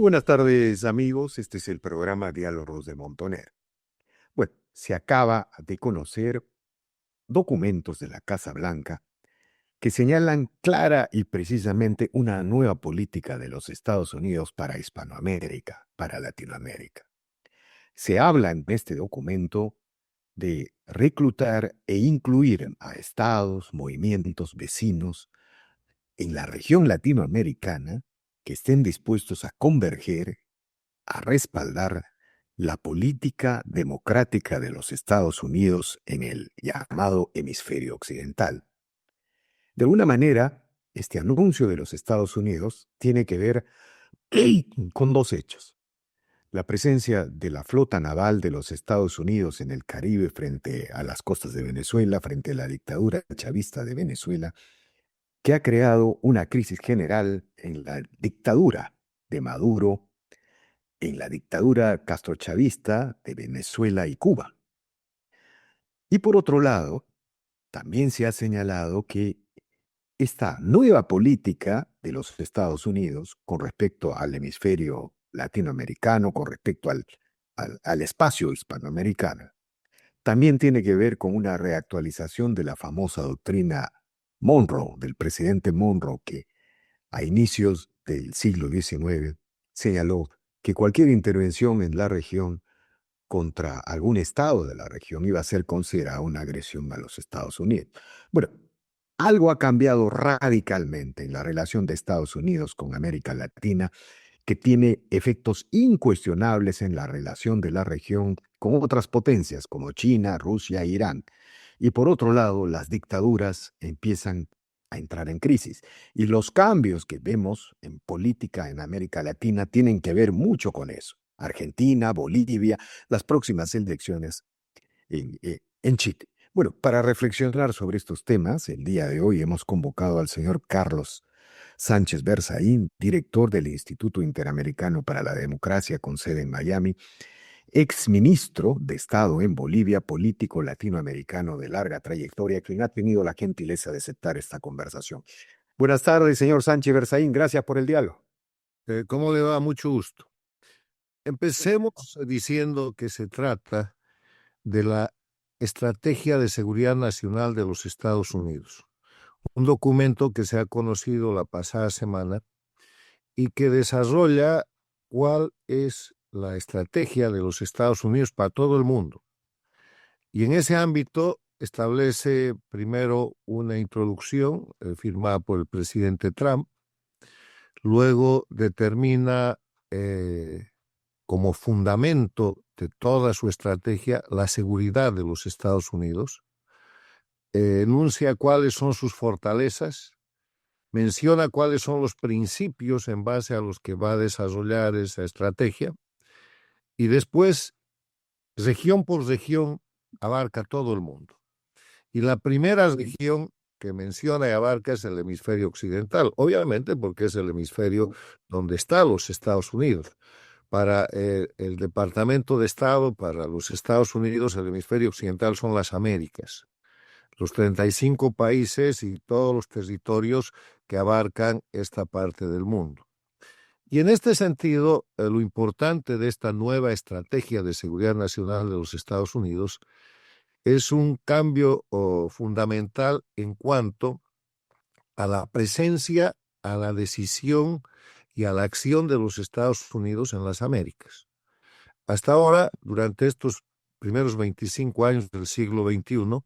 Buenas tardes, amigos. Este es el programa Diálogos de Montoner. Bueno, se acaba de conocer documentos de la Casa Blanca que señalan clara y precisamente una nueva política de los Estados Unidos para Hispanoamérica, para Latinoamérica. Se habla en este documento de reclutar e incluir a estados, movimientos, vecinos en la región latinoamericana que estén dispuestos a converger, a respaldar la política democrática de los Estados Unidos en el llamado hemisferio occidental. De alguna manera, este anuncio de los Estados Unidos tiene que ver con dos hechos. La presencia de la flota naval de los Estados Unidos en el Caribe frente a las costas de Venezuela, frente a la dictadura chavista de Venezuela, que ha creado una crisis general en la dictadura de Maduro, en la dictadura castrochavista de Venezuela y Cuba. Y por otro lado, también se ha señalado que esta nueva política de los Estados Unidos con respecto al hemisferio latinoamericano, con respecto al espacio hispanoamericano, también tiene que ver con una reactualización de la famosa doctrina Monroe, del presidente Monroe, que a inicios del siglo XIX señaló que cualquier intervención en la región contra algún estado de la región iba a ser considerada una agresión a los Estados Unidos. Bueno, algo ha cambiado radicalmente en la relación de Estados Unidos con América Latina, que tiene efectos incuestionables en la relación de la región con otras potencias como China, Rusia e Irán. Y por otro lado, las dictaduras empiezan a entrar en crisis. Y los cambios que vemos en política en América Latina tienen que ver mucho con eso. Argentina, Bolivia, las próximas elecciones en Chile. Bueno, para reflexionar sobre estos temas, el día de hoy hemos convocado al señor Carlos Sánchez Berzaín, director del Instituto Interamericano para la Democracia con sede en Miami, exministro de Estado en Bolivia, político latinoamericano de larga trayectoria, quien ha tenido la gentileza de aceptar esta conversación. Buenas tardes, señor Sánchez Berzaín. Gracias por el diálogo. ¿Cómo le va? Mucho gusto. Empecemos diciendo que se trata de la Estrategia de Seguridad Nacional de los Estados Unidos, un documento que se ha conocido la pasada semana y que desarrolla cuál es la estrategia de los Estados Unidos para todo el mundo. Y en ese ámbito establece primero una introducción firmada por el presidente Trump, luego determina como fundamento de toda su estrategia la seguridad de los Estados Unidos, enuncia cuáles son sus fortalezas, menciona cuáles son los principios en base a los que va a desarrollar esa estrategia y después, región por región, abarca todo el mundo. Y la primera región que menciona y abarca es el hemisferio occidental, obviamente porque es el hemisferio donde están los Estados Unidos. Para el Departamento de Estado, para los Estados Unidos, el hemisferio occidental son las Américas, los 35 países y todos los territorios que abarcan esta parte del mundo. Y en este sentido, lo importante de esta nueva estrategia de seguridad nacional de los Estados Unidos es un cambio fundamental en cuanto a la presencia, a la decisión y a la acción de los Estados Unidos en las Américas. Hasta ahora, durante estos primeros 25 años del siglo XXI,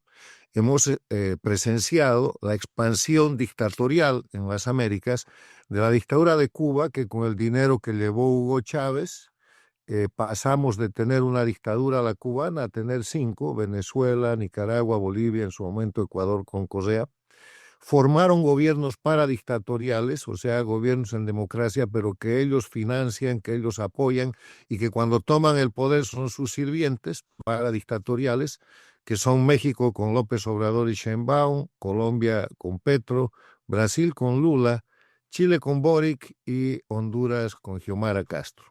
hemos presenciado la expansión dictatorial en las Américas de la dictadura de Cuba, que con el dinero que llevó Hugo Chávez, pasamos de tener una dictadura a la cubana a tener 5, Venezuela, Nicaragua, Bolivia, en su momento Ecuador con Correa. Formaron gobiernos paradictatoriales, o sea, gobiernos en democracia, pero que ellos financian, que ellos apoyan y que cuando toman el poder son sus sirvientes paradictatoriales, que son México con López Obrador y Sheinbaum, Colombia con Petro, Brasil con Lula, Chile con Boric y Honduras con Xiomara Castro.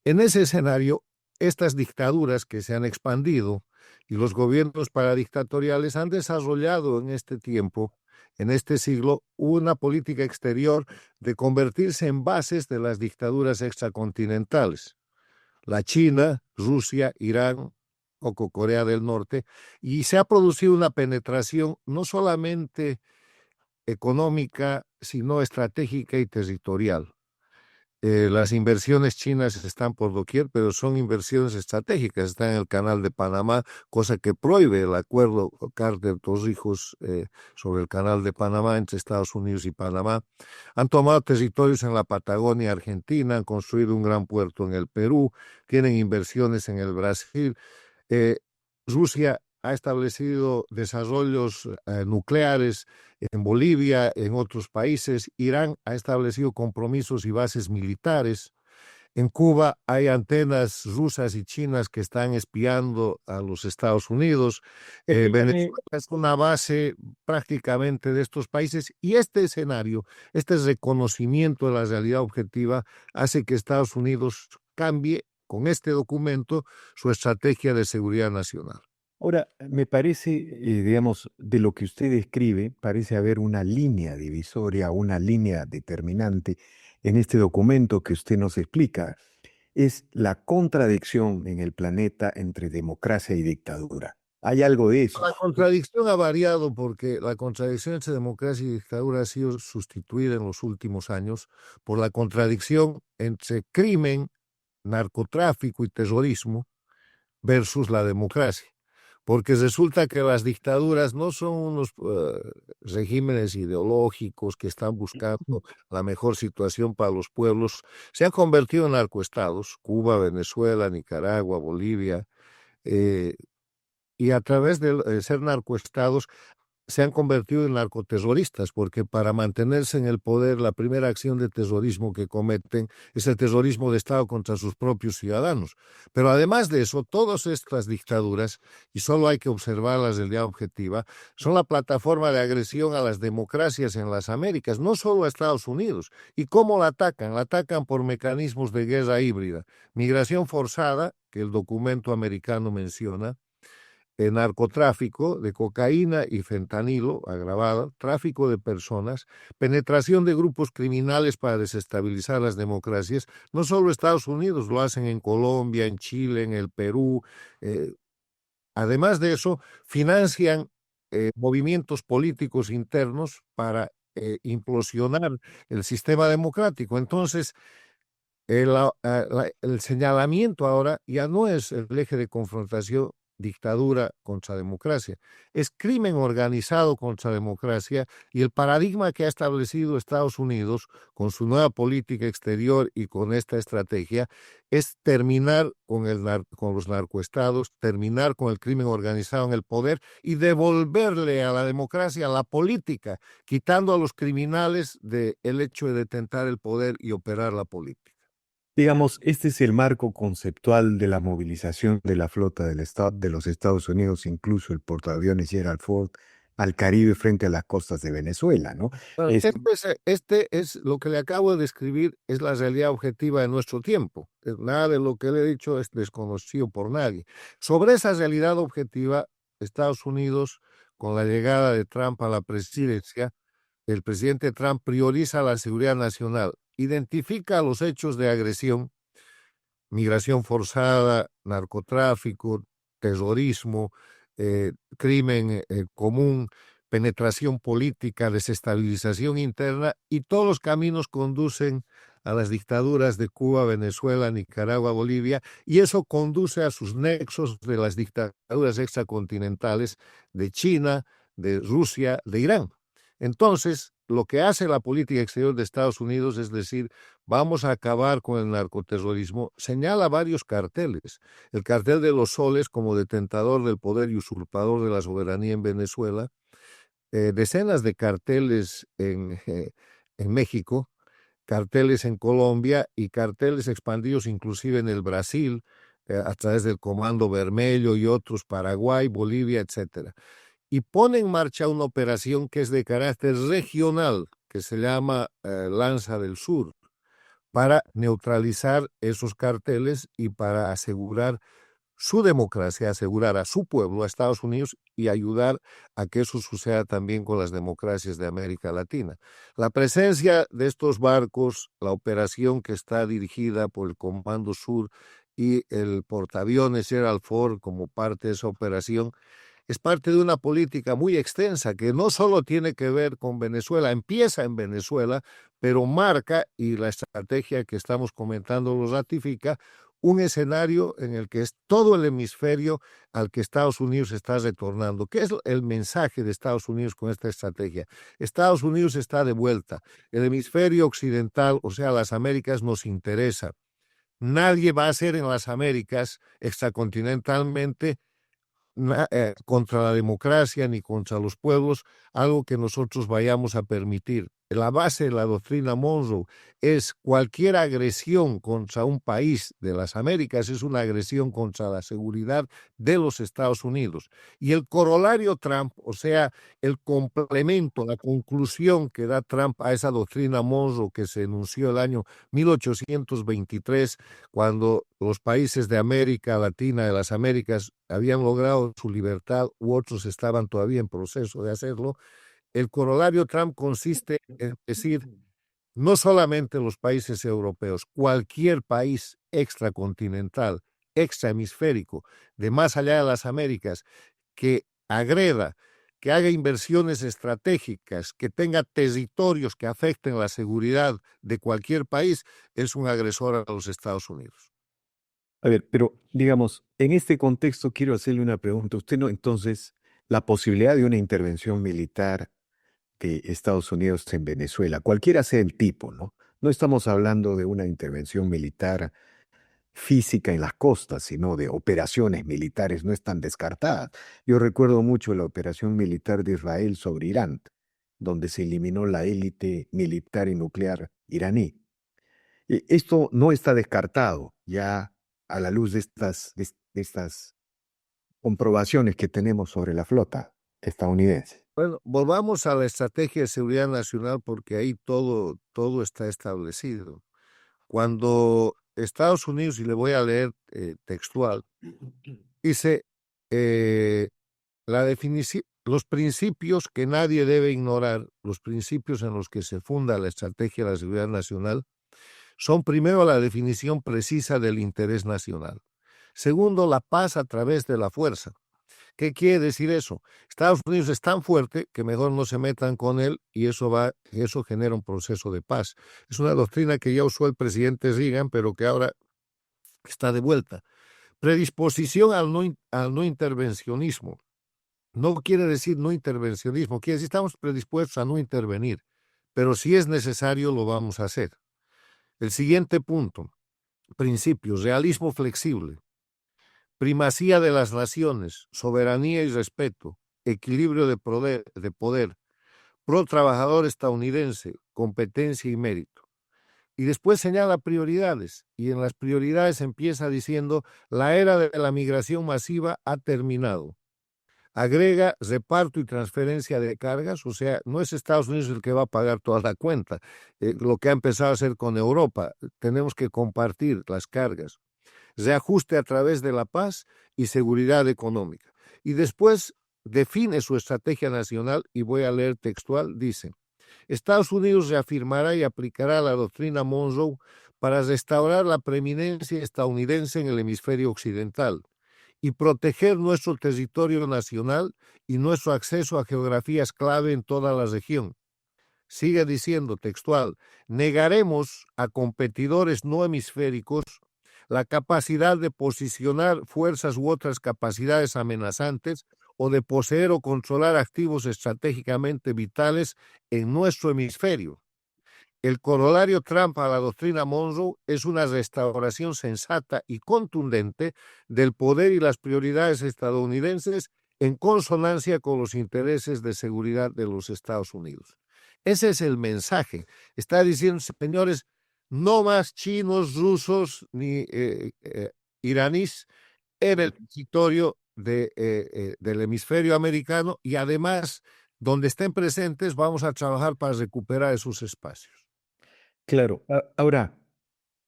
En ese escenario, estas dictaduras que se han expandido y los gobiernos paradictatoriales han desarrollado en este tiempo en este siglo una política exterior de convertirse en bases de las dictaduras extracontinentales. La China, Rusia, Irán o Corea del Norte, y se ha producido una penetración no solamente económica, sino estratégica y territorial. Las inversiones chinas están por doquier, pero son inversiones estratégicas. Están en el Canal de Panamá, cosa que prohíbe el acuerdo Carter-Torrijos sobre el Canal de Panamá entre Estados Unidos y Panamá. Han tomado territorios en la Patagonia Argentina, han construido un gran puerto en el Perú, tienen inversiones en el Brasil. Rusia ha establecido desarrollos nucleares en Bolivia, en otros países. Irán ha establecido compromisos y bases militares. En Cuba hay antenas rusas y chinas que están espiando a los Estados Unidos. Venezuela es una base prácticamente de estos países, y este escenario, este reconocimiento de la realidad objetiva, hace que Estados Unidos cambie con este documento su estrategia de seguridad nacional. Ahora, me parece, digamos, de lo que usted describe, parece haber una línea divisoria, una línea determinante en este documento que usted nos explica. Es la contradicción en el planeta entre democracia y dictadura. ¿Hay algo de eso? La contradicción ha variado porque la contradicción entre democracia y dictadura ha sido sustituida en los últimos años por la contradicción entre crimen, narcotráfico y terrorismo versus la democracia. Porque resulta que las dictaduras no son unos regímenes ideológicos que están buscando la mejor situación para los pueblos. Se han convertido en narcoestados, Cuba, Venezuela, Nicaragua, Bolivia, y a través de ser narcoestados se han convertido en narcoterroristas, porque para mantenerse en el poder, la primera acción de terrorismo que cometen es el terrorismo de Estado contra sus propios ciudadanos. Pero además de eso, todas estas dictaduras, y solo hay que observarlas de manera objetiva, son la plataforma de agresión a las democracias en las Américas, no solo a Estados Unidos. ¿Y cómo la atacan? La atacan por mecanismos de guerra híbrida, migración forzada, que el documento americano menciona, narcotráfico de cocaína y fentanilo agravado, tráfico de personas, penetración de grupos criminales para desestabilizar las democracias. No solo Estados Unidos, lo hacen en Colombia, en Chile, en el Perú. Además de eso, financian movimientos políticos internos para implosionar el sistema democrático. Entonces, el señalamiento ahora ya no es el eje de confrontación dictadura contra democracia, es crimen organizado contra democracia, y el paradigma que ha establecido Estados Unidos con su nueva política exterior y con esta estrategia es terminar con los narcoestados, terminar con el crimen organizado en el poder y devolverle a la democracia la política, quitando a los criminales del hecho de detentar el poder y operar la política. Digamos, este es el marco conceptual de la movilización de la flota de los Estados Unidos, incluso el portaaviones Gerald Ford, al Caribe frente a las costas de Venezuela, ¿no? Bueno, este es lo que le acabo de describir, es la realidad objetiva de nuestro tiempo. Nada de lo que le he dicho es desconocido por nadie. Sobre esa realidad objetiva, Estados Unidos, con la llegada de Trump a la presidencia, el presidente Trump prioriza la seguridad nacional, identifica los hechos de agresión, migración forzada, narcotráfico, terrorismo, crimen común, penetración política, desestabilización interna, y todos los caminos conducen a las dictaduras de Cuba, Venezuela, Nicaragua, Bolivia, y eso conduce a sus nexos de las dictaduras extracontinentales de China, de Rusia, de Irán. Entonces, lo que hace la política exterior de Estados Unidos es decir, vamos a acabar con el narcoterrorismo, señala varios carteles. El cartel de los soles como detentador del poder y usurpador de la soberanía en Venezuela, decenas de carteles en México, carteles en Colombia y carteles expandidos inclusive en el Brasil, a través del Comando Vermelho y otros, Paraguay, Bolivia, etcétera. Y pone en marcha una operación que es de carácter regional, que se llama Lanza del Sur, para neutralizar esos carteles y para asegurar su democracia, asegurar a su pueblo, a Estados Unidos, y ayudar a que eso suceda también con las democracias de América Latina. La presencia de estos barcos, la operación que está dirigida por el Comando Sur y el portaaviones Gerald Ford como parte de esa operación, es parte de una política muy extensa que no solo tiene que ver con Venezuela, empieza en Venezuela, pero marca, y la estrategia que estamos comentando lo ratifica, un escenario en el que es todo el hemisferio al que Estados Unidos está retornando. ¿Qué es el mensaje de Estados Unidos con esta estrategia? Estados Unidos está de vuelta. El hemisferio occidental, o sea, las Américas, nos interesa. Nadie va a hacer en las Américas extracontinentalmente contra la democracia ni contra los pueblos, algo que nosotros vayamos a permitir. La base de la doctrina Monroe es cualquier agresión contra un país de las Américas es una agresión contra la seguridad de los Estados Unidos. Y el corolario Trump, o sea, el complemento, la conclusión que da Trump a esa doctrina Monroe que se enunció el año 1823, cuando los países de América Latina, de las Américas, habían logrado su libertad u otros estaban todavía en proceso de hacerlo, el corolario Trump consiste en decir, no solamente los países europeos, cualquier país extracontinental, extrahemisférico, de más allá de las Américas, que agreda, que haga inversiones estratégicas, que tenga territorios que afecten la seguridad de cualquier país, es un agresor a los Estados Unidos. A ver, pero digamos, en este contexto quiero hacerle una pregunta. ¿Usted no, entonces, la posibilidad de una intervención militar de Estados Unidos en Venezuela, cualquiera sea el tipo, ¿no? No estamos hablando de una intervención militar física en las costas, sino de operaciones militares, no están descartadas. Yo recuerdo mucho la operación militar de Israel sobre Irán, donde se eliminó la élite militar y nuclear iraní. Esto no está descartado ya a la luz de estas comprobaciones que tenemos sobre la flota estadounidense. Bueno, volvamos a la estrategia de seguridad nacional porque ahí todo está establecido. Cuando Estados Unidos, y le voy a leer textual, dice la definición, los principios que nadie debe ignorar, los principios en los que se funda la estrategia de la seguridad nacional, son primero la definición precisa del interés nacional. Segundo, la paz a través de la fuerza. ¿Qué quiere decir eso? Estados Unidos es tan fuerte que mejor no se metan con él y eso genera un proceso de paz. Es una doctrina que ya usó el presidente Reagan, pero que ahora está de vuelta. Predisposición al no intervencionismo. No quiere decir no intervencionismo, quiere decir estamos predispuestos a no intervenir, pero si es necesario lo vamos a hacer. El siguiente punto, principios, realismo flexible, primacía de las naciones, soberanía y respeto, equilibrio de poder, pro trabajador estadounidense, competencia y mérito. Y después señala prioridades, y en las prioridades empieza diciendo, la era de la migración masiva ha terminado. Agrega reparto y transferencia de cargas, o sea, no es Estados Unidos el que va a pagar toda la cuenta, lo que ha empezado a hacer con Europa, tenemos que compartir las cargas. Reajuste a través de la paz y seguridad económica. Y después define su estrategia nacional, y voy a leer textual, dice, Estados Unidos reafirmará y aplicará la doctrina Monroe para restaurar la preeminencia estadounidense en el hemisferio occidental y proteger nuestro territorio nacional y nuestro acceso a geografías clave en toda la región. Sigue diciendo textual, negaremos a competidores no hemisféricos la capacidad de posicionar fuerzas u otras capacidades amenazantes o de poseer o controlar activos estratégicamente vitales en nuestro hemisferio. El corolario Trump a la doctrina Monroe es una restauración sensata y contundente del poder y las prioridades estadounidenses en consonancia con los intereses de seguridad de los Estados Unidos. Ese es el mensaje. Está diciendo, señores, no más chinos, rusos ni iraníes en el territorio del hemisferio americano, y además, donde estén presentes, vamos a trabajar para recuperar esos espacios. Claro, ahora,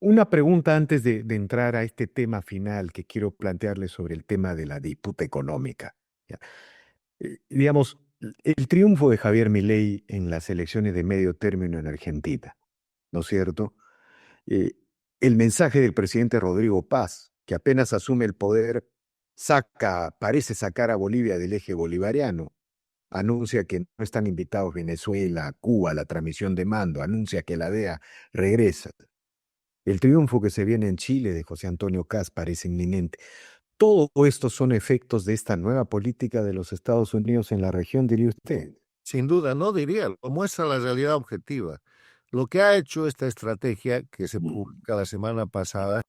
Una pregunta antes de entrar a este tema final que quiero plantearle sobre el tema de la disputa económica. ¿Ya? Digamos, el triunfo de Javier Milei en las elecciones de medio término en Argentina, ¿no es cierto? Eh, el mensaje del presidente Rodrigo Paz, que apenas asume el poder, parece sacar a Bolivia del eje bolivariano, anuncia que no están invitados Venezuela, Cuba a la transmisión de mando, anuncia que la DEA regresa. El triunfo que se viene en Chile de José Antonio Kast parece inminente. Todo esto son efectos de esta nueva política de los Estados Unidos en la región, diría usted. Sin duda, no diría, lo muestra la realidad objetiva. Lo que ha hecho esta estrategia, que se publica la semana pasada,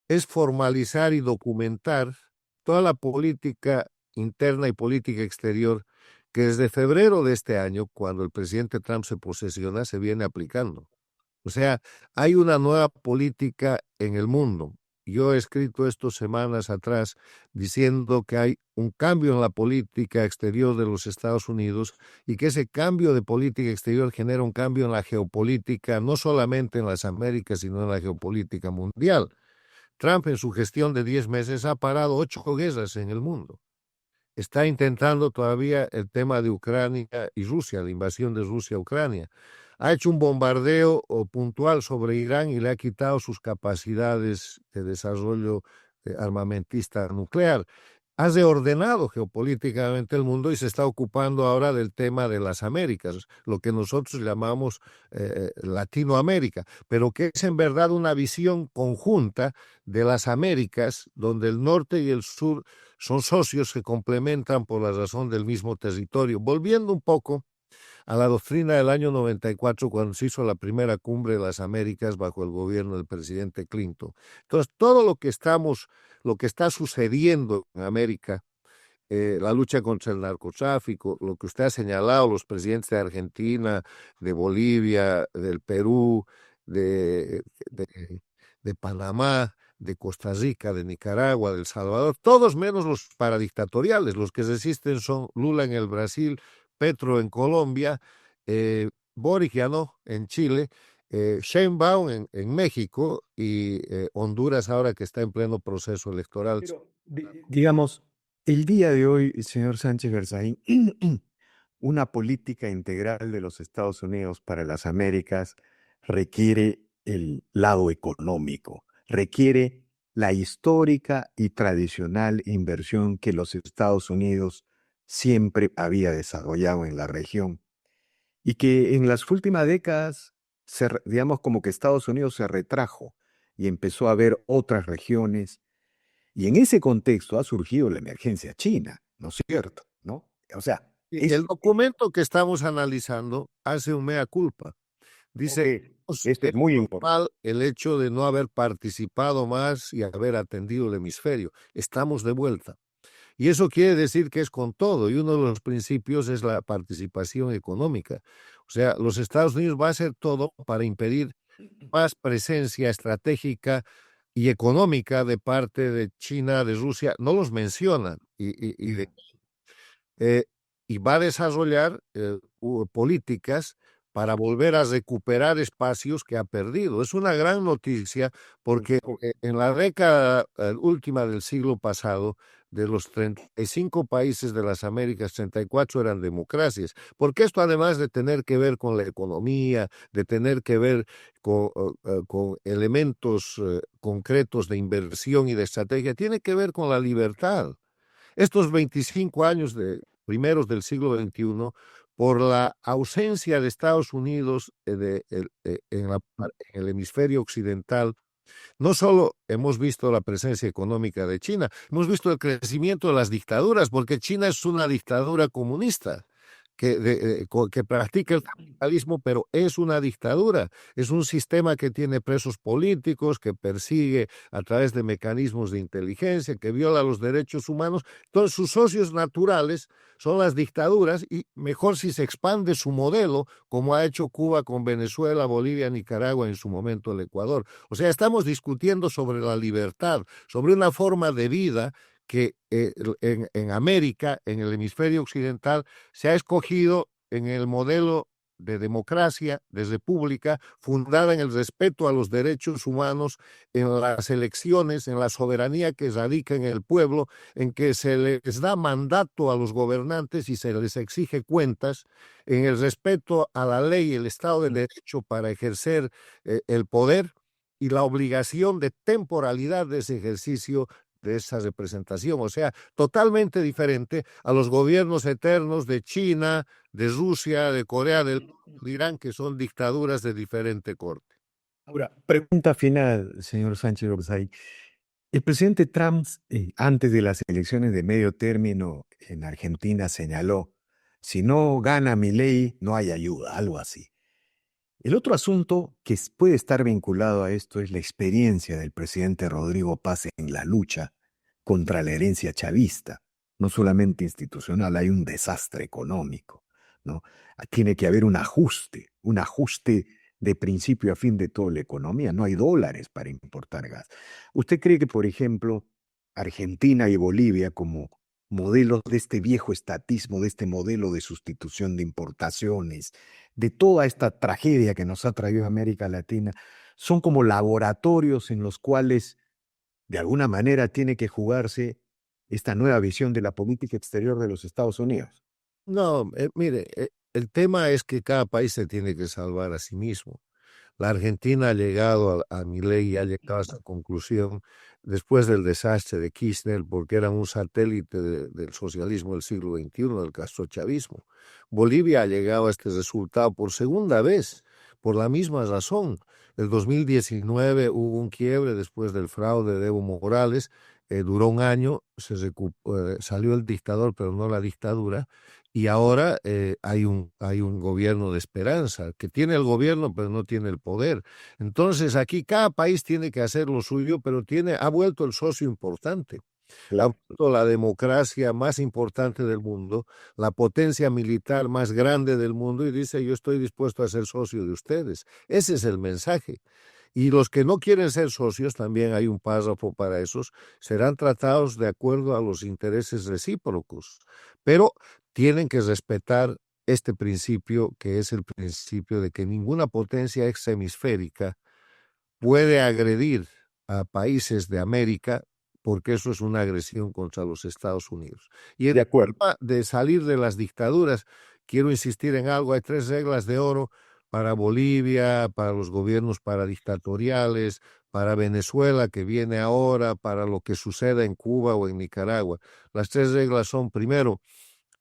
es formalizar y documentar toda la política interna y política exterior que desde febrero de este año, cuando el presidente Trump se posesiona, se viene aplicando. O sea, hay una nueva política en el mundo. Yo he escrito esto semanas atrás diciendo que hay un cambio en la política exterior de los Estados Unidos y que ese cambio de política exterior genera un cambio en la geopolítica, no solamente en las Américas, sino en la geopolítica mundial. Trump en su gestión de 10 meses ha parado 8 guerras en el mundo. Está intentando todavía el tema de Ucrania y Rusia, la invasión de Rusia a Ucrania. Ha hecho un bombardeo puntual sobre Irán y le ha quitado sus capacidades de desarrollo armamentista nuclear. Ha reordenado geopolíticamente el mundo y se está ocupando ahora del tema de las Américas, lo que nosotros llamamos Latinoamérica, pero que es en verdad una visión conjunta de las Américas, donde el norte y el sur son socios que complementan por la razón del mismo territorio. Volviendo un poco a la doctrina del año 94, cuando se hizo la primera cumbre de las Américas bajo el gobierno del presidente Clinton. Entonces, todo lo que está sucediendo en América, la lucha contra el narcotráfico, lo que usted ha señalado, los presidentes de Argentina, de Bolivia, del Perú, de Panamá, de Costa Rica, de Nicaragua, de El Salvador, todos menos los paradictatoriales. Los que resisten son Lula en el Brasil, Petro en Colombia, Boric ya no, en Chile, Sheinbaum en México y Honduras ahora que está en pleno proceso electoral. Pero, digamos, el día de hoy, señor Sánchez Berzaín, una política integral de los Estados Unidos para las Américas requiere el lado económico, requiere la histórica y tradicional inversión que los Estados Unidos siempre había desarrollado en la región y que en las últimas décadas, digamos como que Estados Unidos se retrajo y empezó a ver otras regiones y en ese contexto ha surgido la emergencia china, ¿no es cierto? ¿No? O sea, El documento que estamos analizando hace un mea culpa. Dice, esto es es muy importante. normal el hecho de no haber participado más y haber atendido el hemisferio. Estamos de vuelta. Y eso quiere decir que es con todo, y uno de los principios es la participación económica. O sea, los Estados Unidos va a hacer todo para impedir más presencia estratégica y económica de parte de China, de Rusia. No los mencionan. Eh, y va a desarrollar políticas para volver a recuperar espacios que ha perdido. Es una gran noticia porque en la década última del siglo pasado, de los 35 países de las Américas, 34 eran democracias, porque esto además de tener que ver con la economía, de tener que ver con elementos concretos de inversión y de estrategia, tiene que ver con la libertad. Estos 25 años primeros del siglo XXI, por la ausencia de Estados Unidos en el hemisferio occidental, no solo hemos visto la presencia económica de China, hemos visto el crecimiento de las dictaduras, porque China es una dictadura comunista que practica el capitalismo, pero es una dictadura, es un sistema que tiene presos políticos, que persigue a través de mecanismos de inteligencia, que viola los derechos humanos. Entonces, sus socios naturales son las dictaduras y mejor si se expande su modelo, como ha hecho Cuba con Venezuela, Bolivia, Nicaragua, en su momento el Ecuador. O sea, estamos discutiendo sobre la libertad, sobre una forma de vida que en América, en el hemisferio occidental, se ha escogido en el modelo de democracia, de república, fundada en el respeto a los derechos humanos, en las elecciones, en la soberanía que radica en el pueblo, en que se les da mandato a los gobernantes y se les exige cuentas, en el respeto a la ley y el Estado de Derecho para ejercer el poder y la obligación de temporalidad de ese ejercicio de esa representación, o sea, totalmente diferente a los gobiernos eternos de China, de Rusia, de Corea del Norte, de Irán, que son dictaduras de diferente corte. Ahora, pregunta final, señor Sánchez Orsay. El presidente Trump, antes de las elecciones de medio término en Argentina, señaló, si no gana Milei, no hay ayuda, algo así. El otro asunto que puede estar vinculado a esto es la experiencia del presidente Rodrigo Paz en la lucha contra la herencia chavista. No solamente institucional, hay un desastre económico, ¿no? Tiene que haber un ajuste de principio a fin de toda la economía. No hay dólares para importar gas. ¿Usted cree que, por ejemplo, Argentina y Bolivia, como modelos de este viejo estatismo, de este modelo de sustitución de importaciones, de toda esta tragedia que nos ha traído América Latina, son como laboratorios en los cuales, de alguna manera, tiene que jugarse esta nueva visión de la política exterior de los Estados Unidos? No, mire, el tema es que cada país se tiene que salvar a sí mismo. La Argentina ha llegado a Milei y ha llegado a esa conclusión después del desastre de Kirchner, porque era un satélite del socialismo del siglo XXI, del castrochavismo. Bolivia ha llegado a este resultado por segunda vez, por la misma razón. En 2019 hubo un quiebre después del fraude de Evo Morales, duró un año, salió el dictador, pero no la dictadura, y ahora hay un gobierno de esperanza, que tiene el gobierno, pero no tiene el poder. Entonces, aquí cada país tiene que hacer lo suyo, pero ha vuelto el socio importante. Ha vuelto la democracia más importante del mundo, la potencia militar más grande del mundo, y dice, yo estoy dispuesto a ser socio de ustedes. Ese es el mensaje. Y los que no quieren ser socios, también hay un párrafo para esos, serán tratados de acuerdo a los intereses recíprocos, pero tienen que respetar este principio, que es el principio de que ninguna potencia exhemisférica puede agredir a países de América, porque eso es una agresión contra los Estados Unidos. Y el tema de salir de las dictaduras, quiero insistir en algo, hay 3 reglas de oro para Bolivia, para los gobiernos paradictatoriales, para Venezuela, que viene ahora, para lo que suceda en Cuba o en Nicaragua. Las 3 reglas son, primero,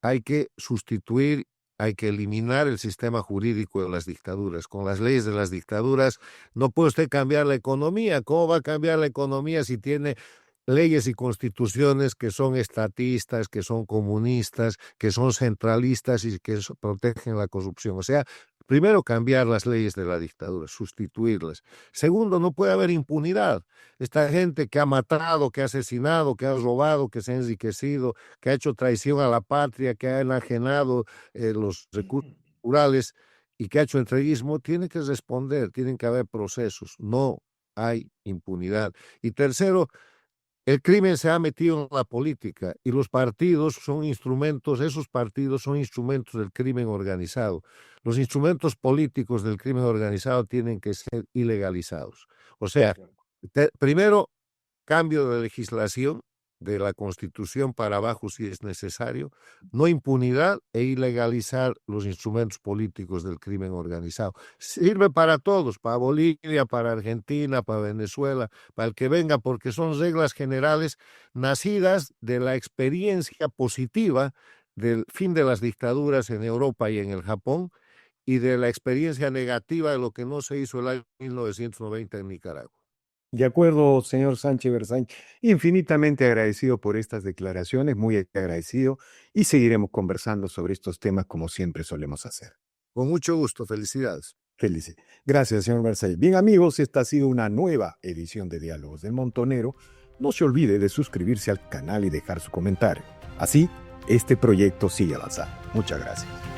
hay que sustituir, hay que eliminar el sistema jurídico de las dictaduras. Con las leyes de las dictaduras no puede usted cambiar la economía. ¿Cómo va a cambiar la economía si tiene leyes y constituciones que son estatistas, que son comunistas, que son centralistas y que protegen la corrupción? O sea, primero, cambiar las leyes de la dictadura, sustituirlas. Segundo, no puede haber impunidad. Esta gente que ha matado, que ha asesinado, que ha robado, que se ha enriquecido, que ha hecho traición a la patria, que ha enajenado los recursos naturales y que ha hecho entreguismo, tiene que responder, tienen que haber procesos. No hay impunidad. Y tercero, el crimen se ha metido en la política y los partidos son instrumentos, esos partidos son instrumentos del crimen organizado. Los instrumentos políticos del crimen organizado tienen que ser ilegalizados. O sea, primero, cambio de legislación de la Constitución para abajo si es necesario, no impunidad e ilegalizar los instrumentos políticos del crimen organizado. Sirve para todos, para Bolivia, para Argentina, para Venezuela, para el que venga, porque son reglas generales nacidas de la experiencia positiva del fin de las dictaduras en Europa y en el Japón y de la experiencia negativa de lo que no se hizo el año 1990 en Nicaragua. De acuerdo, señor Sánchez Berzañ, infinitamente agradecido por estas declaraciones, muy agradecido, y seguiremos conversando sobre estos temas como siempre solemos hacer. Con mucho gusto, felicidades. Felices. Gracias, señor Berzañ. Bien, amigos, esta ha sido una nueva edición de Diálogos del Montonero. No se olvide de suscribirse al canal y dejar su comentario. Así, este proyecto sigue avanzando. Muchas gracias.